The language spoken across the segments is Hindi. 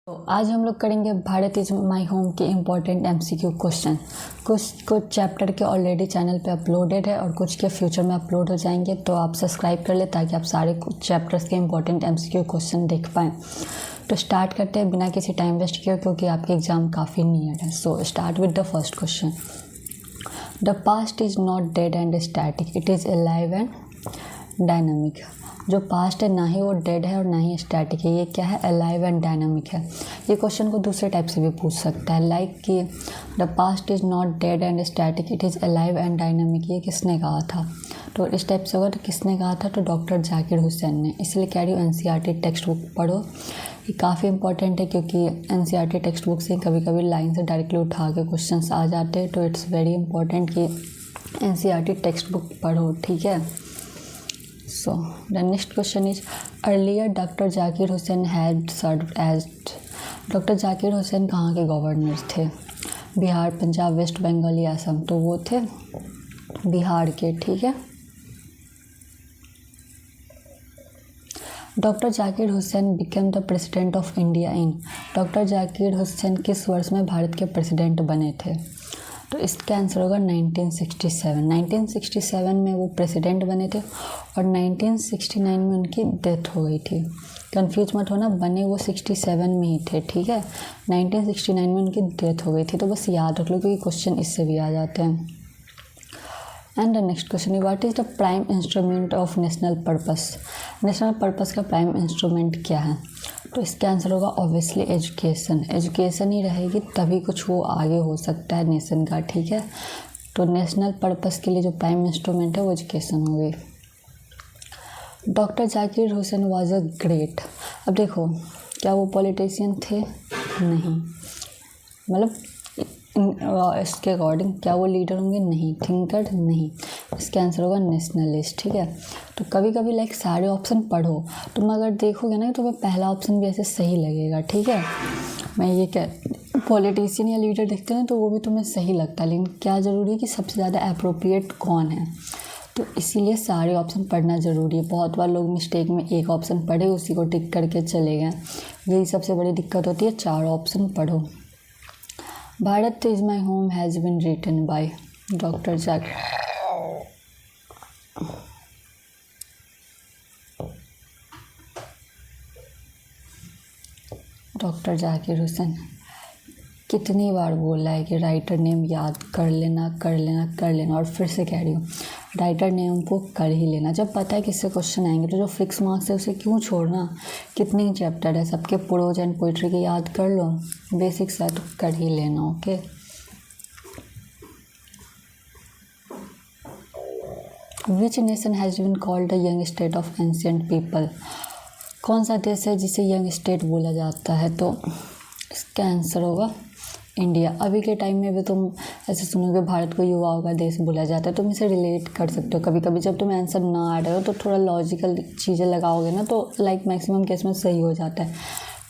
तो आज हम लोग करेंगे भारत इज माय होम के इम्पोर्टेंट एमसीक्यू क्वेश्चन। कुछ चैप्टर के ऑलरेडी चैनल पे अपलोडेड है और कुछ के फ्यूचर में अपलोड हो जाएंगे, तो आप सब्सक्राइब कर ले ताकि आप सारे चैप्टर्स के इम्पोर्टेंट एमसीक्यू क्वेश्चन देख पाएँ। तो स्टार्ट करते हैं बिना किसी टाइम वेस्ट किए, क्योंकि आपके एग्ज़ाम काफ़ी नियर है। So start with the first question. The past is not dead and static, it is alive and dynamic. जो पास्ट है ना ही वो डेड है और ना ही स्टैटिक है, ये क्या है? अलाइव एंड डायनामिक है। ये क्वेश्चन को दूसरे टाइप से भी पूछ सकता है, लाइक कि the past is not dead and static, it is alive and dynamic. ये किसने कहा था? तो इस टाइप से होगा तो किसने कहा था? तो डॉक्टर जाकिर हुसैन ने। इसलिए कह रही हूँ एनसीईआरटी टेक्स्ट बुक पढ़ो, ये काफ़ी इंपॉर्टेंट है, क्योंकि एनसीईआरटी टेक्स्ट बुक से कभी कभी लाइन से डायरेक्टली उठा के क्वेश्चन आ जाते हैं। तो इट्स वेरी इंपॉर्टेंट कि एनसीईआरटी टेक्स्ट बुक पढ़ो, ठीक है। So the next question is, earlier Dr. Zakir Hussain had served as doctor Zakir Hussain कहाँ के गवर्नर थे? बिहार, पंजाब, वेस्ट बंगाल या असम? तो वो थे बिहार के, ठीक है। Doctor Zakir Hussain became the president of India in, doctor Zakir Hussain किस वर्ष में भारत के प्रेसिडेंट बने थे? तो इसका आंसर होगा 1967। 1967 में वो प्रेसिडेंट बने थे और 1969 में उनकी डेथ हो गई थी। कंफ्यूज मत होना, बने वो 67 में ही थे, ठीक है। 1969 में उनकी डेथ हो गई थी, तो बस याद रख लो क्योंकि क्वेश्चन इससे भी आ जाते हैं। एंड द नेक्स्ट क्वेश्चन है, what is the prime instrument of national purpose? National purpose का प्राइम इंस्ट्रूमेंट क्या है? तो इसका आंसर होगा ऑब्वियसली एजुकेशन। एजुकेशन ही रहेगी तभी कुछ वो आगे हो सकता है नेशन का, ठीक है। तो नेशनल पर्पस के लिए जो प्राइम इंस्ट्रूमेंट है वो एजुकेशन हो गई। Doctor Zakir Hussain was a great. अब देखो, क्या वो पॉलिटिशियन थे? नहीं। मतलब इसके अकॉर्डिंग क्या वो लीडर होंगे? नहीं। थिंकर? नहीं। इसका आंसर होगा नेशनलिस्ट, ठीक है। तो कभी कभी लाइक सारे ऑप्शन पढ़ो, तुम अगर देखोगे ना तो तुम्हें पहला ऑप्शन भी ऐसे सही लगेगा, ठीक है। मैं ये क्या पॉलिटिशियन या लीडर देखते हैं तो वो भी तुम्हें सही लगता है, लेकिन क्या ज़रूरी है कि सबसे ज़्यादा अप्रोप्रिएट कौन है, तो इसीलिए सारे ऑप्शन पढ़ना ज़रूरी है। बहुत बार लोग मिस्टेक में एक ऑप्शन पढ़े, उसी को टिक करके चले गए, यही सबसे बड़ी दिक्कत होती है। 4 ऑप्शन पढ़ो। Bharat is my home has been written by doctor Zakir. Doctor Zakir Hussain कितनी बार बोला है कि राइटर नेम याद कर लेना, कर लेना, कर लेना, और फिर से कह रही हूँ राइटर नेम को कर ही लेना। जब पता है किससे क्वेश्चन आएंगे तो जो फिक्स मार्क्स है उसे क्यों छोड़ना? कितनी चैप्टर है सबके, प्रोज एंड पोइट्री के याद कर लो, बेसिक्स है तो कर ही लेना, okay. Which nation has been called the young state of ancient people? कौन सा देश है जिसे यंग स्टेट बोला जाता है? तो इसका आंसर होगा इंडिया। अभी के टाइम में भी तुम ऐसे सुनोगे भारत को युवाओं का देश बोला जाता है, तुम इसे रिलेट कर सकते हो। कभी कभी जब तुम्हें आंसर ना आ रहे हो तो थोड़ा लॉजिकल चीज़ें लगाओगे ना, तो लाइक मैक्सिमम केस में सही हो जाता है।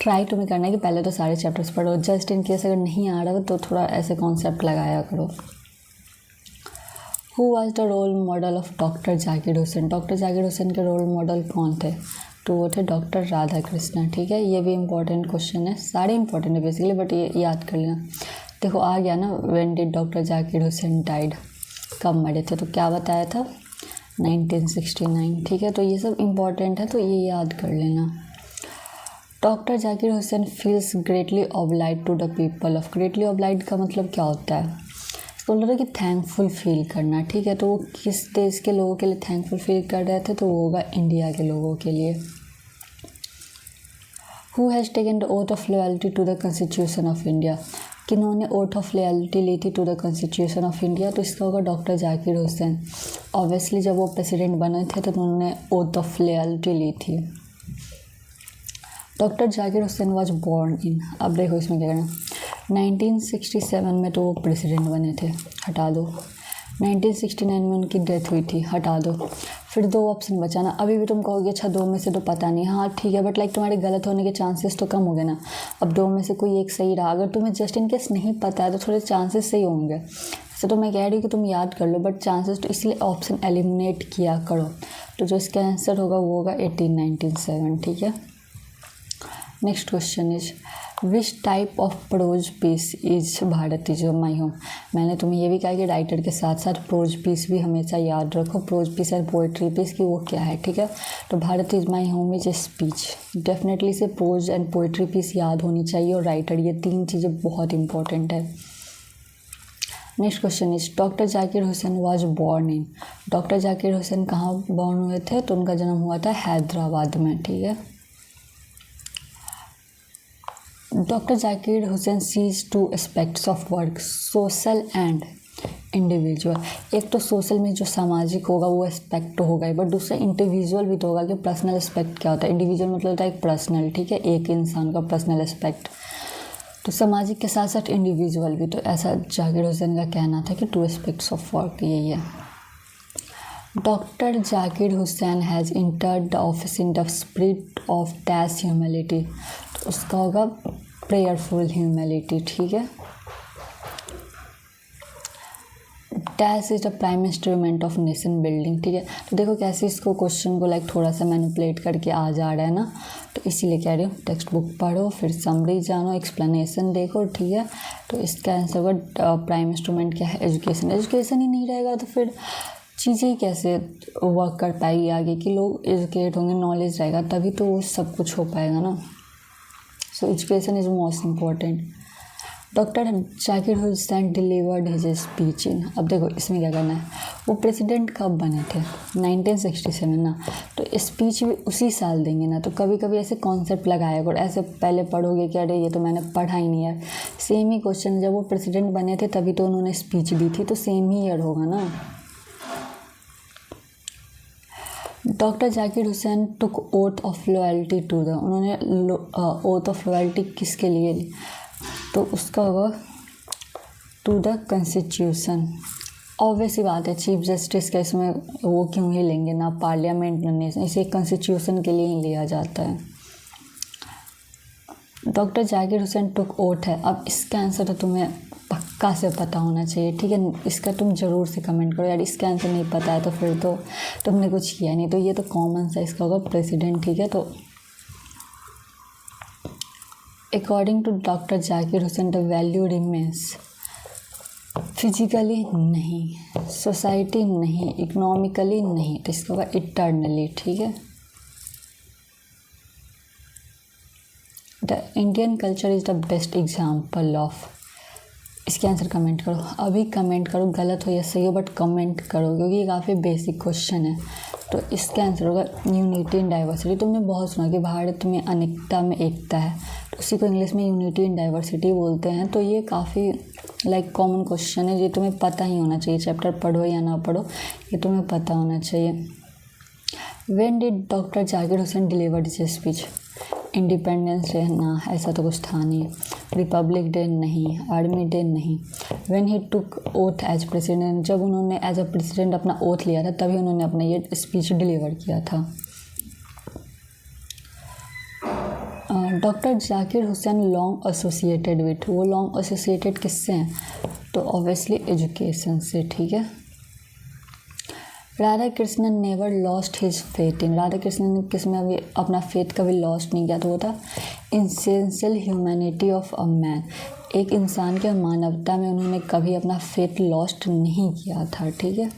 ट्राई तुम्हें करना है कि पहले तो सारे चैप्टर्स पढ़ो, जस्ट इन केस अगर नहीं आ रहा हो तो थोड़ा ऐसे कॉन्सेप्ट लगाया करो। Who was the role model of doctor Zakir Hussain? Doctor Zakir Hussain के रोल मॉडल कौन थे? तो वो थे डॉक्टर राधा कृष्णन, ठीक है। ये भी इम्पोर्टेंट क्वेश्चन है, सारे इंपॉर्टेंट है बेसिकली, बट ये याद कर लेना। देखो आ गया ना, when did doctor Zakir Hussain died? कब मरे थे? तो क्या बताया था? 1969, ठीक है। तो ये सब इम्पॉर्टेंट है, तो ये याद कर लेना। Doctor Zakir Hussain feels greatly obliged to the people of. Greatly obliged का मतलब क्या होता है? बोल रहे थे कि थैंकफुल फील करना, ठीक है। तो वो किस देश के लोगों के लिए थैंकफुल फील कर रहे थे? तो वो होगा इंडिया के लोगों के लिए। Who has taken the oath of loyalty to the constitution of India? किन्होंने ओथ ऑफ लॉयल्टी ली थी to the constitution of India? तो इसका होगा डॉक्टर जाकिर हुसैन। ऑब्वियसली जब वो प्रेसिडेंट बने थे तो उन्होंने ओथ ऑफ लॉयल्टी ली थी। Doctor Zakir Hussain was born in, अब देखो इसमें क्या करना, 1967 में तो वो प्रेसिडेंट बने थे, हटा दो। 1969 में उनकी डेथ हुई थी, हटा दो। फिर 2 ऑप्शन बचाना। अभी भी तुम कहोगे अच्छा 2 में से तो पता नहीं, हाँ ठीक है, बट लाइक तुम्हारे गलत होने के चांसेस तो कम हो गए ना। अब 2 में से कोई एक सही रहा, अगर तुम्हें जस्ट इन केस नहीं पता है तो थोड़े चांसेस सही होंगे। ऐसे तो मैं कह रही हूँ कि तुम याद कर लो, बट चांसेस तो इसलिए ऑप्शन एलिमिनेट किया करो। तो जो इसका आंसर होगा वो होगा 1897, ठीक है। Next question is which type of prose piece is Bharat is my home. मैंने तुम्हें ये भी कहा कि राइटर के साथ साथ प्रोज पीस भी हमेशा याद रखो, prose piece and poetry piece की वो क्या है, ठीक है। तो Bharat is my home is a speech, definitely से प्रोज एंड पोइट्री पीस याद होनी चाहिए और राइटर, ये 3 चीज़ें बहुत इंपॉर्टेंट है। Next question is doctor Zakir Hussain was born in. Doctor Zakir Hussain कहाँ बॉर्न हुए थे, तो उनका जन्म हुआ था हैदराबाद में, ठीक है। Doctor Zakir Hussain sees 2 aspects of work, social and individual. एक तो सोशल में जो सामाजिक होगा वो एस्पेक्ट तो होगा ही, बट दूसरा इंडिविजुअल भी तो होगा कि पर्सनल एस्पेक्ट क्या होता है। इंडिविजुअल मतलब होता है एक पर्सनल, ठीक है, एक इंसान का पर्सनल एस्पेक्ट, तो सामाजिक के साथ साथ इंडिविजुअल भी। तो ऐसा जाकिर हुसैन का कहना था कि 2 एस्पेक्ट्स ऑफ वर्क यही है। Doctor Zakir Hussain has entered the office in the spirit of dash humility, तो उसका होगा प्रेयरफुल ह्यूमिलिटी, ठीक है। Dash is the prime instrument of nation building, ठीक है। तो देखो कैसे इसको क्वेश्चन को लाइक थोड़ा सा मैनिपुलेट करके आ जा रहा है ना, तो इसीलिए कह रही हूँ टेक्स्ट बुक पढ़ो, फिर समरी जानो, एक्सप्लेनेशन देखो, ठीक है। तो इसका आंसर होगा प्राइम इंस्ट्रूमेंट क्या है, एजुकेशन। एजुकेशन ही नहीं रहेगा तो फिर चीज़ें ही कैसे वर्क कर पाएगी आगे, कि लोग एजुकेट होंगे, नॉलेज रहेगा तभी तो वो सब कुछ हो पाएगा ना। So education is most important. Doctor Zakir Hussain delivered his speech in, अब देखो इसमें क्या करना है, वो प्रेसिडेंट कब बने थे, 1967 ना, तो स्पीच भी उसी साल देंगे ना। तो कभी कभी ऐसे कॉन्सेप्ट लगाया और ऐसे पहले पढ़ोगे कि अरे ये तो मैंने पढ़ा ही नहीं है, सेम ही क्वेश्चन, जब वो प्रेसिडेंट बने थे तभी तो उन्होंने स्पीच दी थी, तो सेम ही ईयर होगा ना। Doctor Zakir Hussain took oath of loyalty to the, उन्होंने ओथ ऑफ लॉयल्टी किसके लिए ली, तो उसका होगा टू द कॉन्स्टिट्यूशन। ऑब्वियस ही बात है, चीफ जस्टिस का इसमें वो क्यों ही लेंगे ना, पार्लियामेंट ना नेशन, इसे कॉन्स्टिट्यूशन के लिए ही लिया जाता है। Doctor Zakir Hussain took oath है, अब इसका आंसर तो तुम्हें पक्का से पता होना चाहिए, ठीक है। इसका तुम ज़रूर से कमेंट करो यार, इसका आंसर नहीं पता है तो फिर तो तुमने कुछ किया नहीं। तो ये तो कॉमन सा इसका होगा प्रेसिडेंट, ठीक है। तो according to doctor Zakir Hussain the value remains physically नहीं, सोसाइटी नहीं, इकोनॉमिकली नहीं, तो इसका होगा इटर्नली, ठीक है। The Indian culture is the best example of, इसके आंसर कमेंट करो, अभी कमेंट करो, गलत हो या सही हो बट कमेंट करो, क्योंकि ये काफ़ी बेसिक क्वेश्चन है। तो इसका आंसर होगा यूनिटी इन डाइवर्सिटी। तुमने बहुत सुना कि भारत में अनेकता में एकता है, तो उसी को इंग्लिश में यूनिटी इन डाइवर्सिटी बोलते हैं। तो ये काफ़ी लाइक कॉमन क्वेश्चन है, ये तुम्हें पता ही होना चाहिए, चैप्टर पढ़ो या ना पढ़ो ये तुम्हें पता होना चाहिए। When did doctor Zakir Hussain deliver this speech, independence day ना, ऐसा तो कुछ था नहीं, रिपब्लिक डे नहीं, आर्मी डे नहीं। When he took oath as president, जब उन्होंने एज अ प्रेसिडेंट अपना ओथ लिया था तभी उन्होंने अपना ये स्पीच डिलीवर किया था। Doctor Zakir Hussain long associated with, वो लॉन्ग एसोसिएटेड किससे हैं, तो ऑब्वियसली एजुकेशन से, ठीक है। Radha Krishnan never lost his faith in, Radha Krishnan ने किस में अभी अपना फेथ कभी लॉस्ट नहीं किया, तो वो था essential humanity of a man, एक इंसान के मानवता में उन्होंने कभी अपना फेथ लॉस्ट नहीं किया था, ठीक है।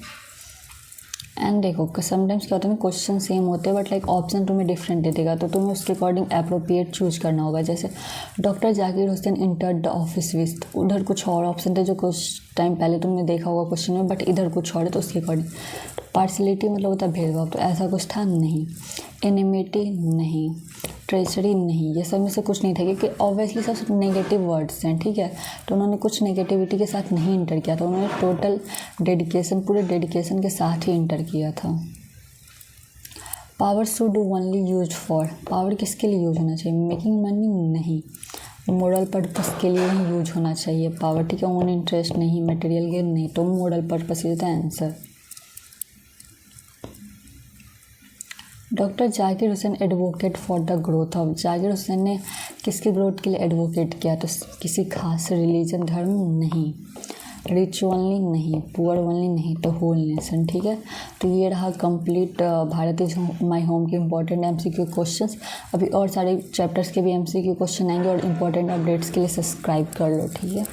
एंड देखो समटाइम्स क्या होता है क्वेश्चन सेम होते हैं बट लाइक ऑप्शन तुम्हें डिफरेंट दे देगा, तो तुम्हें उसके अकॉर्डिंग अप्रोप्रिएट चूज करना होगा। जैसे doctor Zakir Hussain entered the office with, उधर कुछ और ऑप्शन थे जो कुछ टाइम पहले तुमने देखा होगा क्वेश्चन में, बट इधर कुछ और है तो उसके अकॉर्डिंग। पार्शलिटी मतलब होता है भेदभाव, तो ऐसा कुछ था नहीं। एनिमिटी नहीं, ट्रेचरी नहीं, ये सब में से कुछ नहीं था क्योंकि ऑब्वियसली सब नेगेटिव वर्ड्स हैं, ठीक है। तो उन्होंने कुछ नेगेटिविटी के साथ नहीं इंटर किया था, उन्होंने टोटल डेडिकेशन, पूरे डेडिकेशन के साथ ही इंटर किया था। Power should only use for, power किसके लिए यूज होना चाहिए, मेकिंग मनी नहीं, मोरल पर्पस के लिए ही यूज होना चाहिए पावर, ठीक है। ओन इंटरेस्ट नहीं, मटेरियल गेन नहीं, तो moral purpose is the answer. Doctor Zakir Hussain advocate for the growth of, Zakir Hussain ने किसके ग्रोथ के लिए एडवोकेट किया, तो किसी खास रिलीजन धर्म नहीं। रिच ओनली नहीं, पुअर ओनली नहीं, तो होल नेशन। ठीक है, तो ये रहा complete Bharat is my home के इंपॉर्टेंट MCQ क्वेश्चंस। अभी और सारे चैप्टर्स के भी MCQ क्वेश्चन आएंगे और इंपॉर्टेंट अपडेट्स के लिए सब्सक्राइब कर लो। ठीक है।